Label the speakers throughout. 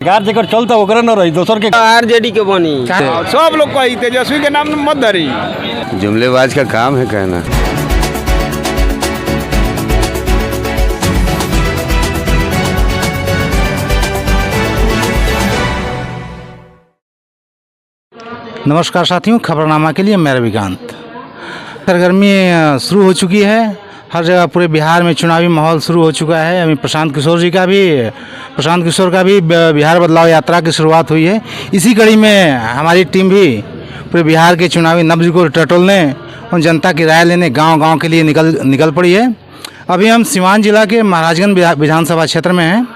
Speaker 1: सरकार जेकर चलता ओकरे न रही दोसर के
Speaker 2: आरजेडी के बनी सब लोग कही तेजस्वी के नाम मत धरी।
Speaker 3: जुमलेबाज का काम है कहना।
Speaker 4: नमस्कार साथियों, खबरनामा के लिए मैं रविकांत। सरगर्मी शुरू हो चुकी है, हर जगह पूरे बिहार में चुनावी माहौल शुरू हो चुका है। अभी प्रशांत किशोर का भी बिहार बदलाव यात्रा की शुरुआत हुई है। इसी कड़ी में हमारी टीम भी पूरे बिहार के चुनावी नब्ज को टटोलने और जनता की राय लेने गांव-गांव के लिए निकल पड़ी है। अभी हम सिवान जिला के महाराजगंज विधानसभा क्षेत्र में हैं,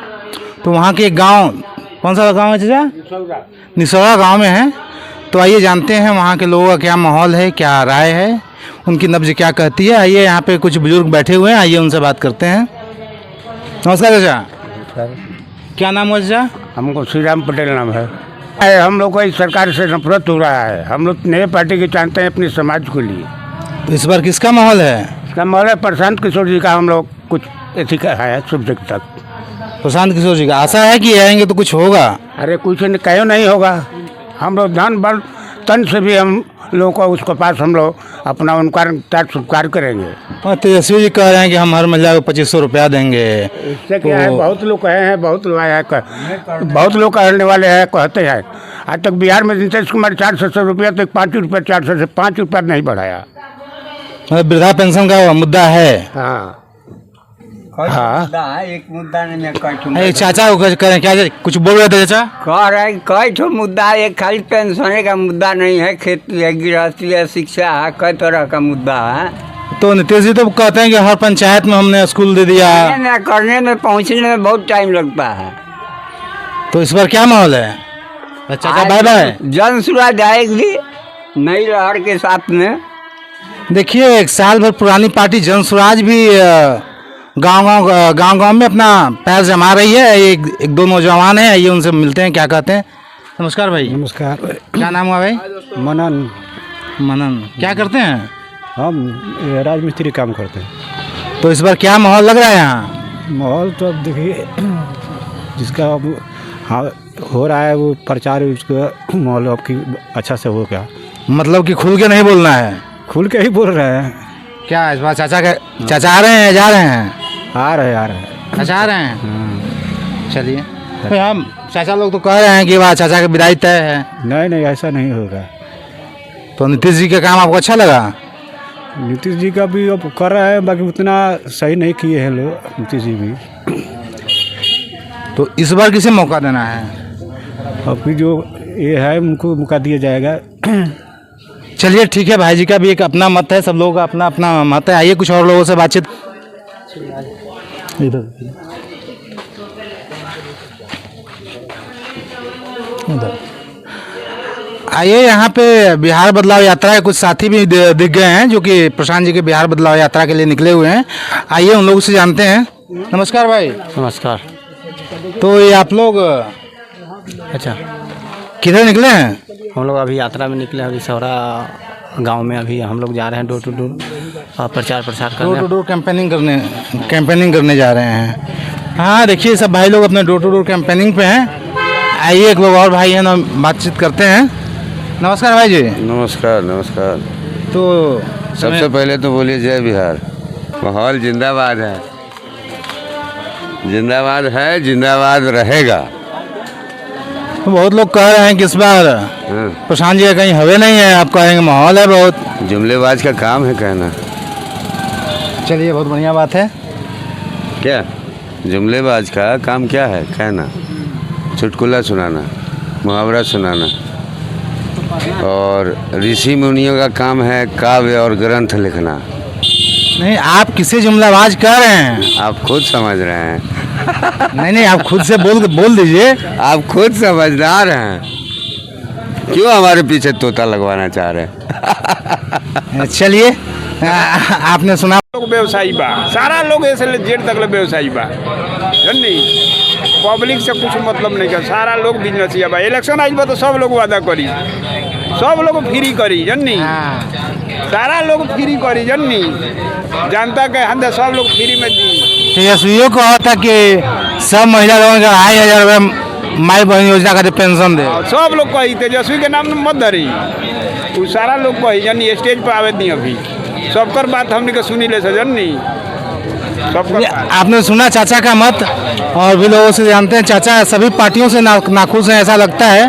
Speaker 4: तो वहाँ के एक गाँव, कौन सा गाँव है चाचा? निसौड़ा गाँव में है। तो आइए जानते हैं वहाँ के लोगों का क्या माहौल है, क्या राय है, उनकी नब्ज क्या कहती है। आइए, यहाँ पे कुछ बुजुर्ग बैठे हुए हैं, आइए उनसे बात करते हैं। नमस्कार चाचा, क्या नाम है चाचा?
Speaker 3: हमको श्री राम पटेल नाम है। हम लोग को इस सरकार से नफरत हो रहा है। हम लोग नए पार्टी के चाहते हैं अपने समाज के लिए।
Speaker 4: तो इस बार किसका माहौल है?
Speaker 3: इसका माहौल है प्रशांत किशोर जी का। हम लोग कुछ ऐसी का है शुभ तक।
Speaker 4: प्रशांत किशोर जी का आशा है कि आएंगे तो कुछ होगा?
Speaker 3: अरे कुछ कहो नहीं होगा। हम लोग धन बल तन से भी हम लोगों को उसके पास हम लोग अपना उनका सत्कार करेंगे।
Speaker 4: तेजस्वी जी कह रहे हैं कि हम हर महिला को 2500 रुपया देंगे।
Speaker 3: इससे क्या है, बहुत लोग कहे हैं, बहुत लोग कहने वाले हैं, कहते हैं। आज तक बिहार में नीतीश कुमार 400 रुपया तो 5 रुपया, 400 से 5 रुपया नहीं बढ़ाया।
Speaker 4: वृद्धा पेंशन का मुद्दा है।
Speaker 3: हाँ
Speaker 2: एक मुद्दा नहीं
Speaker 4: चाचा को करें क्या, कुछ बोल रहे थे चाचा?
Speaker 2: कह रहे कई ठो मुद्दा है, एक खाली पेंशन का मुद्दा नहीं है, खेती है, गृहस्थी है, शिक्षा है, कई तरह का मुद्दा है।
Speaker 4: तो नीतीश जी तो कहते हैं कि हर पंचायत में हमने स्कूल दे दिया।
Speaker 2: करने में पहुंचने में बहुत टाइम लगता है।
Speaker 4: तो इस बार क्या माहौल है चाचा? Bye bye.
Speaker 2: जन सुराज आएगी नई लहर के साथ में।
Speaker 4: देखिए, एक साल भर पुरानी पार्टी जन स्वराज भी गांव में अपना पैर जमा रही है। एक दो नौजवान हैं, आइए उनसे मिलते हैं, क्या कहते हैं। नमस्कार भाई।
Speaker 3: नमस्कार।
Speaker 4: क्या नाम हुआ भाई?
Speaker 3: मनन।
Speaker 4: क्या करते हैं?
Speaker 3: हम राजमिस्त्री काम करते हैं।
Speaker 4: तो इस बार क्या माहौल लग रहा है यहाँ?
Speaker 3: माहौल तो अब देखिए, जिसका अब हाँ हो रहा है वो प्रचार, उसका माहौल आपकी अच्छा से हो गया।
Speaker 4: मतलब कि खुल के नहीं बोलना है?
Speaker 3: खुल के ही बोल रहे हैं।
Speaker 4: क्या इस बार चाचा आ रहे हैं, जा रहे हैं?
Speaker 3: आ रहे हैं।
Speaker 4: अच्छा, आ रहे हैं। चलिए, तो हम चाचा लोग तो कह रहे हैं कि वाह चाचा की विदाई तय है।
Speaker 3: नहीं, ऐसा नहीं होगा। तो
Speaker 4: नीतीश जी का काम आपको अच्छा लगा?
Speaker 3: नीतीश जी का भी अब कर रहा है, बाकी उतना सही नहीं किए हैं लोग, नीतीश जी भी।
Speaker 4: तो इस बार किसे मौका देना है?
Speaker 3: अभी जो ये है उनको मौका दिया जाएगा।
Speaker 4: चलिए ठीक है, भाई जी का भी एक अपना मत है, सब लोगों का अपना अपना मत है। आइए कुछ और लोगों से बातचीत। आइए, यहाँ पे बिहार बदलाव यात्रा के कुछ साथी भी दिख गए हैं, जो कि प्रशांत जी के बिहार बदलाव यात्रा के लिए निकले हुए हैं। आइए उन लोगों से जानते हैं। नमस्कार भाई।
Speaker 3: नमस्कार।
Speaker 4: तो ये आप लोग
Speaker 3: अच्छा
Speaker 4: किधर निकले हैं?
Speaker 5: हम लोग अभी यात्रा में निकले हैं। अभी सौरा गांव में अभी हम लोग जा रहे हैं डोर टू डोर प्रचार करने।
Speaker 4: डोर टू डोर कैंपेनिंग करने जा रहे हैं। हाँ, देखिए सब भाई लोग अपने डोर टू डोर कैंपेनिंग पे हैं। आइए एक लोग और भाई हैं ना, बातचीत करते हैं। नमस्कार भाई जी।
Speaker 3: नमस्कार।
Speaker 4: तो
Speaker 3: सबसे पहले तो बोलिए जय बिहार। माहौल जिंदाबाद है, जिंदाबाद रहेगा।
Speaker 4: तो बहुत लोग कह रहे हैं कि इस बार प्रशांत जी का कहीं हवे नहीं है, आप कहेंगे माहौल है बहुत।
Speaker 3: जुमलेबाज का काम है कहना।
Speaker 4: चलिए, बहुत बढ़िया बात है।
Speaker 3: क्या जुमलेबाज का काम क्या है? कहना, चुटकुला सुनाना, मुहावरा सुनाना। और ऋषि मुनियों का काम है काव्य और ग्रंथ लिखना।
Speaker 4: नहीं, आप किसे जुमलाबाज कह रहे हैं?
Speaker 3: आप खुद समझ रहे हैं।
Speaker 4: नहीं, आप खुद से बोल दीजिए।
Speaker 3: आप खुद समझदार हैं। क्यों हमारे पीछे तोता लगवाना चाह रहे हैं?
Speaker 4: चलिए, आपने सुना।
Speaker 2: लोग व्यवसायी बा, सारा लोग ऐसे जेड तक व्यवसायी बा, नहीं पब्लिक से कुछ मतलब नहीं कर। सारा लोग बिजनेस बा। इलेक्शन आई बा तो सब लोग वादा करी, सब लोग फ्री करी, जन्नी सारा लोग फ्री करी, जन्नी जनता के हंदे सब लोग फ्री में दी।
Speaker 4: तेजस्वियों को होता कि सब महिला लोगों का 2,500 रुपये माई बहन योजना का पेंशन दे।
Speaker 2: सब लोग कही तेजस्वी के नाम मत धरी, वो सारा लोग कही यानी स्टेज पर आवे नहीं अभी सबकर बात हमने के सुनी ले सजन नहीं सबकर बात।
Speaker 4: आपने सुना चाचा का मत और भी लोगों से जानते हैं चाचा सभी पार्टियों से नाखुश हैं ऐसा लगता है,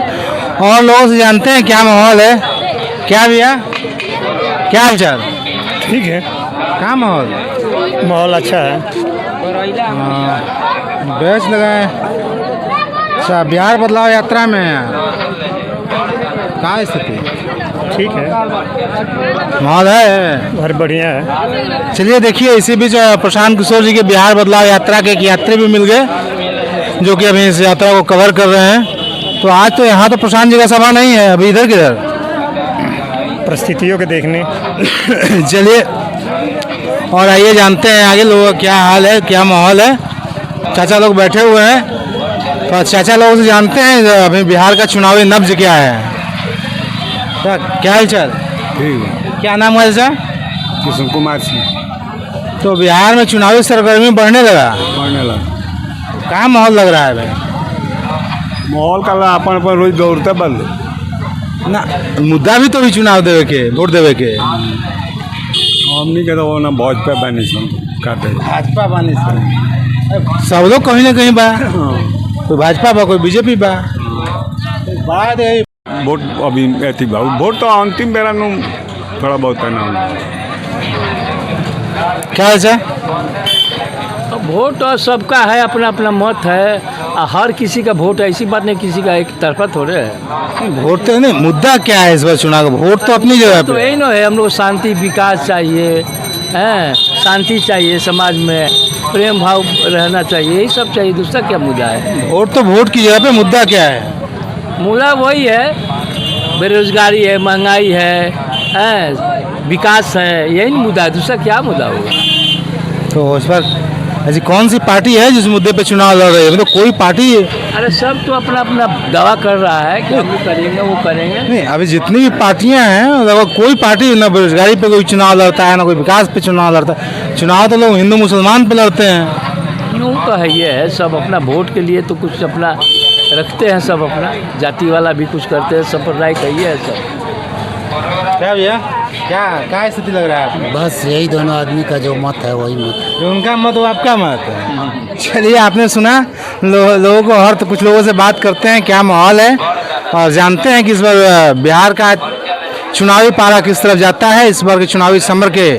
Speaker 4: और लोगों से जानते हैं क्या माहौल है। क्या भैया क्या विचार?
Speaker 3: ठीक है,
Speaker 4: क्या माहौल?
Speaker 3: माहौल अच्छा है।
Speaker 4: बेच लगाए। अच्छा, बिहार बदलाव यात्रा में क्या स्थिति?
Speaker 3: ठीक है,
Speaker 4: माहौल है,
Speaker 3: बहुत बढ़िया है।
Speaker 4: चलिए देखिए इसी बीच प्रशांत किशोर जी के बिहार बदलाव यात्रा के एक यात्री भी मिल गए जो कि अभी इस यात्रा को कवर कर रहे हैं। तो आज तो यहाँ तो प्रशांत जी का सभा नहीं है, अभी इधर किधर
Speaker 3: परिस्थितियों के देखने।
Speaker 4: चलिए और आइए जानते हैं आगे लोगों का क्या हाल है, क्या माहौल है। चाचा लोग बैठे हुए हैं तो चाचा लोगों से जानते हैं अभी बिहार का चुनावी नब्ज क्या है। क्या हाल चाल?
Speaker 3: ठीक है,
Speaker 4: क्या नाम है चाचा?
Speaker 3: किशन कुमार सिंह।
Speaker 4: तो बिहार में चुनावी सरगर्मी बढ़ने लगा,
Speaker 3: बढ़ने लगा।
Speaker 4: क्या माहौल लग रहा है भाई?
Speaker 3: माहौल का अपन अपन रोज दौड़ते बंद
Speaker 4: ना मुद्दा भी तो भी चुनाव देवे के वोट देवे के
Speaker 3: हमनी के तो ना भाजपा बनी काटे।
Speaker 4: भाजपा बानी से सब लोग कहीं ना कहीं बा, कोई भाजपा बा कोई बीजेपी बा। बात है
Speaker 3: वोट अभी एथी बा वोट तो अंतिम बेरा नु थोड़ा बहुत है ना।
Speaker 4: क्या है?
Speaker 6: वोट और सबका है, अपना अपना मत है। हर किसी का वोट है, ऐसी बात नहीं किसी का एक तरफा थोड़े है।
Speaker 4: वोट तो नहीं, मुद्दा क्या है इस बार चुनाव का? वोट तो अपनी जगह
Speaker 6: तो
Speaker 4: पे।
Speaker 6: यही ना है, हम लोग शांति विकास चाहिए, हैं शांति चाहिए, समाज में प्रेम भाव रहना चाहिए, यही सब चाहिए। दूसरा क्या मुद्दा है?
Speaker 4: वोट तो वोट की जगह पे, मुद्दा क्या है?
Speaker 6: मुद्दा वही है, बेरोजगारी है, महंगाई है, विकास है, यही मुद्दा है। दूसरा क्या मुद्दा होगा?
Speaker 4: तो इस पर ऐसी कौन सी पार्टी है जिस मुद्दे पे चुनाव लड़ रही है? मतलब कोई पार्टी
Speaker 6: अरे सब तो अपना अपना दावा कर रहा है कि हम करेंगे वो करेंगे।
Speaker 4: नहीं, अभी जितनी भी पार्टियां हैं लगभग कोई पार्टी ना बेरोजगारी पे कोई चुनाव लड़ता है ना कोई विकास पे चुनाव लड़ता है। चुनाव तो लोग हिंदू मुसलमान पे लड़ते हैं।
Speaker 6: यूँ तो है, ये है सब अपना वोट के लिए तो कुछ अपना रखते हैं, सब अपना जाति वाला भी कुछ करते हैं, सब पर राय कहिए है सब।
Speaker 4: क्या भैया क्या स्थिति लग रहा है आपको?
Speaker 7: बस यही दोनों आदमी का जो मत है वही मत है।
Speaker 4: जो उनका मत वो आपका मत है। चलिए आपने सुना लोगों को और तो कुछ लोगों से बात करते हैं क्या माहौल है और जानते हैं कि इस बार बिहार का चुनावी पारा किस तरफ जाता है, इस बार के चुनावी समर के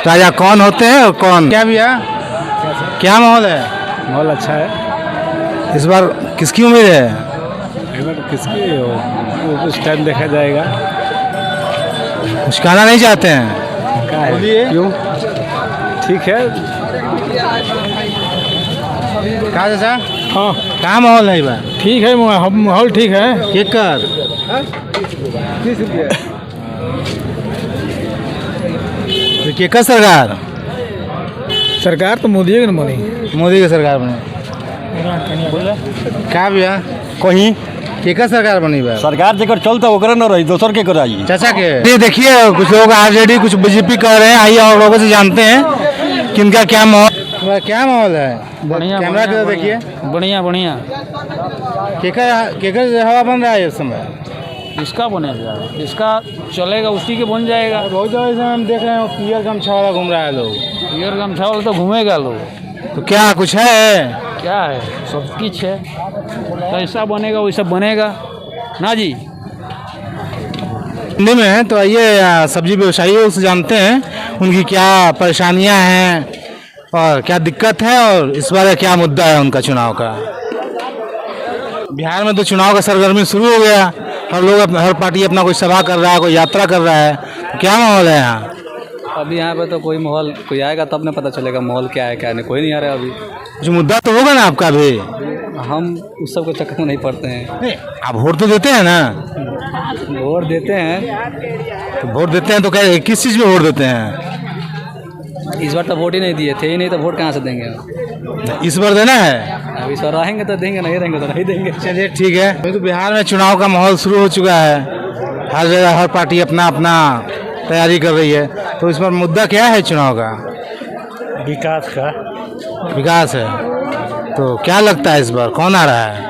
Speaker 4: राजा कौन होते हैं और कौन। क्या भैया क्या माहौल है?
Speaker 3: माहौल अच्छा है।
Speaker 4: इस बार किसकी उम्मीद है?
Speaker 3: किसकी उस टाइम देखा जाएगा।
Speaker 4: कुछ कहना नहीं चाहते हैं? बोलिए।
Speaker 3: क्यों? ठीक है।
Speaker 4: कहा चाचा?
Speaker 3: हाँ
Speaker 4: क्या माहौल है इस बार?
Speaker 3: ठीक है, माहौल ठीक है।
Speaker 4: केक कर केकर सरकार?
Speaker 3: सरकार तो मोदी की बनी।
Speaker 4: मोदी की सरकार बने। क्या भैया
Speaker 3: कहीं
Speaker 4: केकर सरकार बनी बा?
Speaker 1: सरकार जेकर चलता ओकरा न रही, दोसर के कराई।
Speaker 4: चाचा के ये देखिए कुछ लोग आरजेडी कुछ बीजेपी कह रहे हैं। आइए और लोगों से जानते हैं कि इनका क्या माहौल क्या माहौल है। कैमरा की तरफ देखिए।
Speaker 6: बढ़िया बढ़िया।
Speaker 4: केकर हवा बन रहा है इस समय?
Speaker 6: इसका बनेगा, इसका चलेगा, उसी के बन जाएगा।
Speaker 4: बहुत जगह से हम देख रहे हैं पियर गमछा वाला घूम रहा है लोग।
Speaker 6: पियर गमछा वाला तो घूमेगा लोग।
Speaker 4: तो क्या कुछ है?
Speaker 6: क्या है, सब कुछ है। कैसा बनेगा वैसा बनेगा ना जी।
Speaker 4: हिंदी में है तो आइए सब्जी व्यवसायियों से जानते हैं उनकी क्या परेशानियां हैं और क्या दिक्कत है और इस बार क्या मुद्दा है उनका चुनाव का। बिहार में तो चुनाव का सरगर्मी शुरू हो गया, हर लोग हर पार्टी अपना कोई सभा कर रहा है, कोई यात्रा कर रहा है। तो क्या माहौल है यहाँ?
Speaker 5: अभी यहाँ पे तो कोई माहौल, कोई आएगा तब ना पता चलेगा माहौल क्या है क्या नहीं। कोई नहीं आ रहा अभी।
Speaker 4: जो मुद्दा तो होगा ना आपका भी।
Speaker 5: हम उस सब के चक्कर में नहीं पड़ते हैं।
Speaker 4: नहीं, आप वोट तो देते हैं ना?
Speaker 5: वोट देते हैं।
Speaker 4: तो वोट देते हैं तो क्या किस चीज़ में वोट देते हैं?
Speaker 5: इस बार तो वोट ही नहीं दिए थे ही नहीं, तो वोट कहाँ से देंगे?
Speaker 4: इस बार देना है।
Speaker 5: अब इस बार रहेंगे तो देंगे, नहीं रहेंगे तो नहीं देंगे।
Speaker 4: चलिए ठीक है। अभी तो बिहार में चुनाव का माहौल शुरू हो चुका है, हर जगह हर पार्टी अपना अपना तैयारी कर रही है। तो इस बार मुद्दा क्या है चुनाव का?
Speaker 3: विकास का।
Speaker 4: विकास है। तो क्या लगता है इस बार कौन आ रहा है?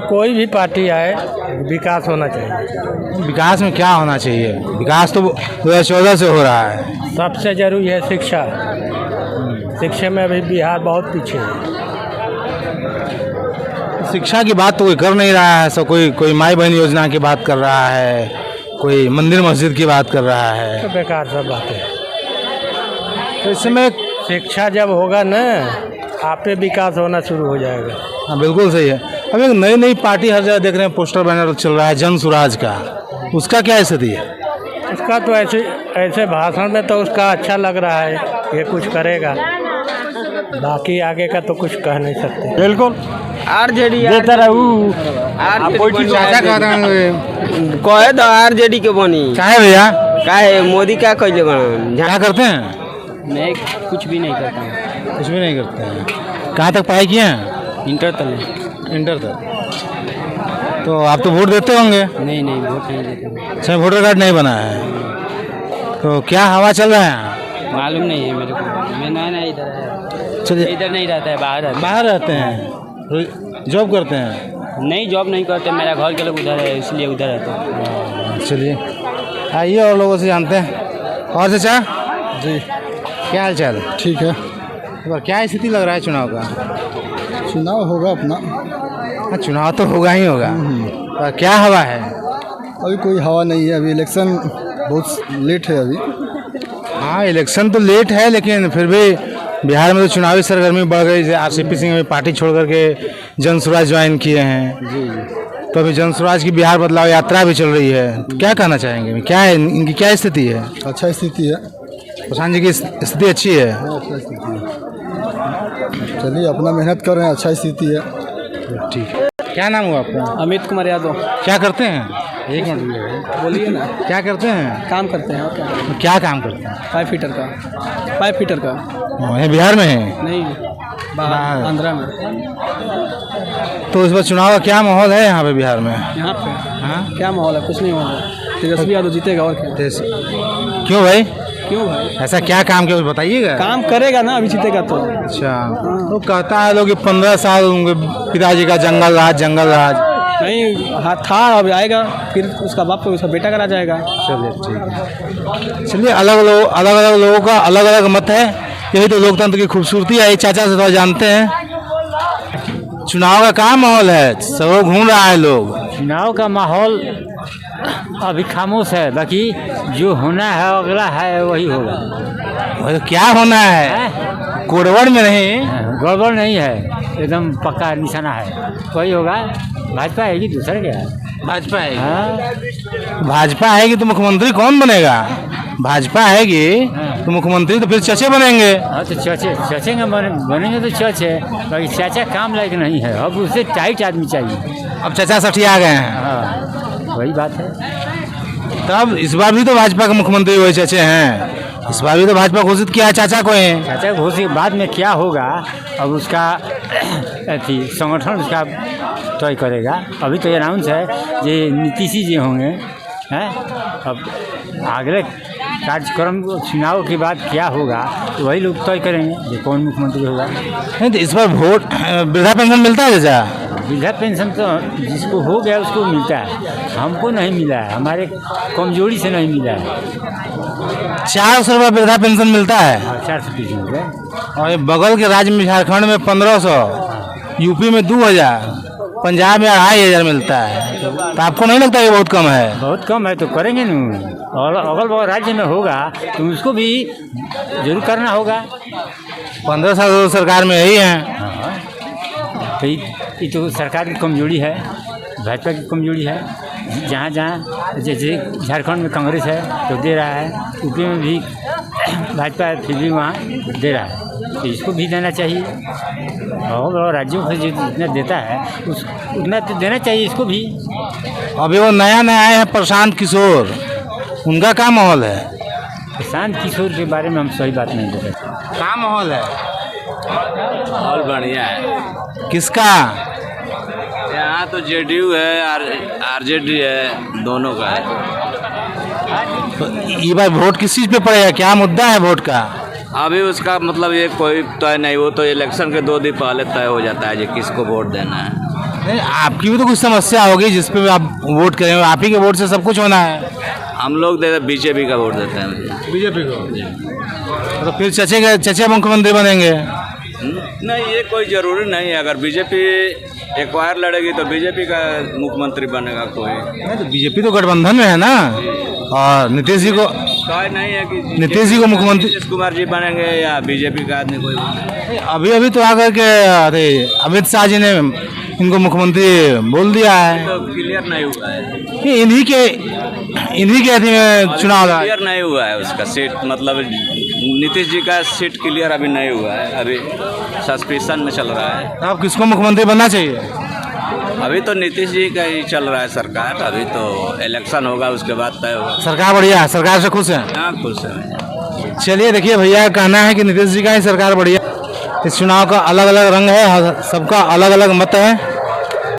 Speaker 6: कोई भी पार्टी आए विकास होना चाहिए।
Speaker 4: विकास में क्या होना चाहिए? विकास तो 2014 से हो रहा है।
Speaker 6: सबसे जरूरी है शिक्षा। शिक्षा में अभी बिहार बहुत पीछे है।
Speaker 4: शिक्षा की बात तो कोई कर नहीं रहा है। सब कोई माई बहन योजना की बात कर रहा है, कोई मंदिर मस्जिद की बात कर रहा है।
Speaker 6: तो बेकार सब बातें।
Speaker 4: तो इस समय
Speaker 6: शिक्षा जब होगा ना आप पे विकास होना शुरू हो जाएगा।
Speaker 4: हाँ बिल्कुल सही है। अब एक नई पार्टी हर जगह देख रहे हैं, पोस्टर बैनर चल रहा है जन स्वराज का, उसका क्या स्थिति है?
Speaker 6: उसका तो ऐसे भाषण में तो उसका अच्छा लग रहा है, ये कुछ करेगा, बाकी आगे का तो कुछ कह नहीं सकते।
Speaker 1: बिल्कुल
Speaker 8: आरजेडी
Speaker 1: देता रहू
Speaker 4: चाचा कह रहे हैं
Speaker 8: कहे तो आरजेडी के बनी
Speaker 4: क्या है भैया?
Speaker 8: काहे मोदी क्या कैले बना?
Speaker 4: क्या करते हैं?
Speaker 5: मैं कुछ भी नहीं करता हूँ।
Speaker 4: कुछ भी नहीं करते हैं। कहाँ तक पढ़ाई किए हैं?
Speaker 5: इंटर तक।
Speaker 4: इंटर तक। तो आप तो वोट देते होंगे?
Speaker 5: नहीं वोट नहीं देता।
Speaker 4: अच्छा, वोटर कार्ड नहीं बना है तो क्या हवा चल रहा है?
Speaker 5: मालूम नहीं है मेरे को, मैं नया इधर है।
Speaker 4: चलिए,
Speaker 5: इधर नहीं रहता है,
Speaker 4: बाहर रहते हैं, जॉब करते हैं?
Speaker 5: नहीं जॉब नहीं करते, मेरा घर के लोग उधर है इसलिए उधर रहते हैं।
Speaker 4: चलिए आइए और लोगों से जानते हैं। और चाचा जी क्या हाल चाल?
Speaker 9: ठीक है।
Speaker 4: तो क्या स्थिति लग रहा है चुनाव का?
Speaker 9: चुनाव होगा अपना।
Speaker 4: हाँ चुनाव तो होगा ही होगा। तो क्या हवा है?
Speaker 9: अभी कोई हवा नहीं है, अभी इलेक्शन बहुत लेट है अभी।
Speaker 4: हाँ इलेक्शन तो लेट है, लेकिन फिर भी बिहार में तो चुनावी सरगर्मी बढ़ गई। आरसीपी सिंह भी पार्टी छोड़ करके जन स्वराज ज्वाइन किए हैं।
Speaker 9: जी
Speaker 4: तो अभी जन स्वराज की बिहार बदलाव यात्रा भी चल रही है। तो क्या कहना चाहेंगे? क्या है इनकी क्या स्थिति है?
Speaker 9: अच्छा स्थिति है।
Speaker 4: प्रशांत जी की स्थिति अच्छी है।
Speaker 9: अच्छा स्थिति है। चलिए अपना मेहनत कर रहे हैं, अच्छा स्थिति है।
Speaker 4: ठीक है। क्या नाम हुआ आपका?
Speaker 5: अमित कुमार यादव।
Speaker 4: क्या करते हैं? एक मिनट
Speaker 5: बोलिए ना।
Speaker 4: क्या करते हैं?
Speaker 5: काम करते हैं और क्या?
Speaker 4: तो क्या काम करते हैं?
Speaker 5: पाइप फिटर का।
Speaker 4: वहीं बिहार में है?
Speaker 5: नहीं
Speaker 4: बाहर।
Speaker 5: आंध्रा में।
Speaker 4: तो इस बार चुनाव का क्या माहौल है यहाँ पे बिहार में?
Speaker 5: यहाँ पे
Speaker 4: हाँ
Speaker 5: क्या माहौल है? कुछ नहीं माहौल है। तेजस्वी यादव जीतेगा और क्या।
Speaker 4: क्यों भाई?
Speaker 5: क्यों भाई?
Speaker 4: ऐसा क्या काम किया बताइएगा।
Speaker 5: काम करेगा ना, अभी जीतेगा तो।
Speaker 4: अच्छा तो कहता है लोग कि 15 साल उनके पिताजी का जंगल राज
Speaker 5: नहीं हाँ था, अब आएगा फिर उसका बाप को उसका बेटा करा जाएगा।
Speaker 4: चलिए ठीक है। चलिए अलग अलग लोगों का अलग अलग मत है, यही तो लोकतंत्र की खूबसूरती है। चाचा से थोड़ा जानते हैं चुनाव का क्या माहौल है? सब घूम रहा है लोग।
Speaker 6: चुनाव का माहौल अभी खामोश है, बाकी जो होना है अगला है वही होगा।
Speaker 4: तो क्या होना है? कोड़वड़ में नहीं,
Speaker 6: गड़बड़ नहीं है, एकदम पक्का निशाना है, वही होगा। भाजपा आएगी, दूसरा क्या है?
Speaker 4: भाजपा आएगी।
Speaker 6: हाँ
Speaker 4: भाजपा आएगी तो मुख्यमंत्री कौन बनेगा? भाजपा आएगी तो मुख्यमंत्री तो फिर चचे बनेंगे।
Speaker 6: हाँ तो चचे बनेंगे तो चचे, बाकी चाचा काम लायक नहीं है, अब उससे टाइट आदमी चाहिए।
Speaker 4: अब चचा सठिया गए हैं।
Speaker 6: हाँ वही बात है।
Speaker 4: तब इस बार भी तो भाजपा के मुख्यमंत्री वही चचे हैं। इस बार भी तो भाजपा घोषित किया है चाचा को है।
Speaker 6: चाचा घोषित बाद में क्या होगा अब उसका अथी संगठन उसका तय करेगा। अभी तो अनाउंस है ये नीतीश जी होंगे हैं। अब अगले कार्यक्रम चुनाव के बाद क्या होगा तो वही लोग तय करेंगे ये कौन मुख्यमंत्री होगा।
Speaker 4: नहीं तो इस बार वोट वृद्धा पेंशन मिलता है चाचा?
Speaker 6: वृद्धा पेंशन तो जिसको हो गया उसको मिलता है, हमको नहीं मिला है, हमारे कमजोरी से नहीं मिला है।
Speaker 4: 400 रुपये वृद्धा पेंशन मिलता है।
Speaker 6: 400 रुपये।
Speaker 4: और ये बगल के राज्य में झारखंड में 1500, यूपी में 2000, पंजाब में 2500 मिलता है। तो आपको नहीं लगता ये बहुत कम है?
Speaker 6: बहुत कम है तो करेंगे नहीं, और अगल बगल राज्य में होगा तो उसको भी जरूर करना होगा।
Speaker 4: 15 साल सरकार में यही है।
Speaker 6: हाँ तो ये तो सरकार की कमजोरी है, भाजपा की कमजोरी है। जहाँ जहाँ जैसे झारखंड में कांग्रेस है तो दे रहा है, यूपी में भी भाजपा है फिर भी वहाँ दे रहा है, तो इसको भी देना चाहिए। और राज्यों को जितना देता है उतना तो देना चाहिए इसको भी।
Speaker 4: अभी वो नया आए हैं प्रशांत किशोर, उनका क्या माहौल है?
Speaker 6: प्रशांत किशोर के बारे में हम सही बात नहीं बता सकते।
Speaker 4: क्या माहौल है?
Speaker 10: माहौल बढ़िया है।
Speaker 4: किसका?
Speaker 10: यहाँ तो जेडीयू है, आरजेडी है, दोनों का है।
Speaker 4: तो ये बार वोट किस चीज़ पे पड़ेगा? क्या मुद्दा है वोट का?
Speaker 10: अभी उसका मतलब ये कोई तय नहीं, वो तो इलेक्शन के 2 दिन पहले तय हो जाता है कि किसको वोट देना है।
Speaker 4: नहीं, आपकी भी तो कुछ समस्या होगी जिस पे आप वोट करेंगे, आप ही के वोट से सब कुछ होना है।
Speaker 10: हम लोग बीजेपी का वोट देते हैं भैया।
Speaker 4: बीजेपी को तो फिर चचे मुख्यमंत्री बनेंगे।
Speaker 10: नहीं, ये कोई ज़रूरी नहीं है। अगर बीजेपी एक बार लड़ेगी तो बीजेपी का मुख्यमंत्री बनेगा कोई।
Speaker 4: नहीं तो बीजेपी तो गठबंधन में है ना, और नीतीश जी को
Speaker 10: तय नहीं है कि
Speaker 4: नीतीश जी को मुख्यमंत्री
Speaker 10: नीतीश कुमार जी बनेंगे या बीजेपी का आदमी कोई बनेगा।
Speaker 4: अभी तो आकर के अरे अमित शाह जी ने इनको मुख्यमंत्री बोल दिया है।
Speaker 10: तो क्लियर नहीं हुआ है,
Speaker 4: कि इन्हीं के अथी में चुनाव रहा है।
Speaker 10: क्लियर नहीं हुआ है उसका सीट, मतलब नीतीश जी का सीट क्लियर अभी नहीं हुआ है, अभी सस्पेंशन में चल रहा है।
Speaker 4: आप किसको मुख्यमंत्री बनना चाहिए?
Speaker 10: अभी तो नीतीश जी का ही चल रहा है सरकार, अभी तो इलेक्शन होगा उसके बाद तय होगा।
Speaker 4: सरकार बढ़िया है, सरकार से खुश है?
Speaker 10: हाँ, खुश है।
Speaker 4: चलिए देखिए भैया का कहना है कि नीतीश जी का ही सरकार बढ़िया। इस चुनाव का अलग अलग रंग है, सबका अलग अलग मत है।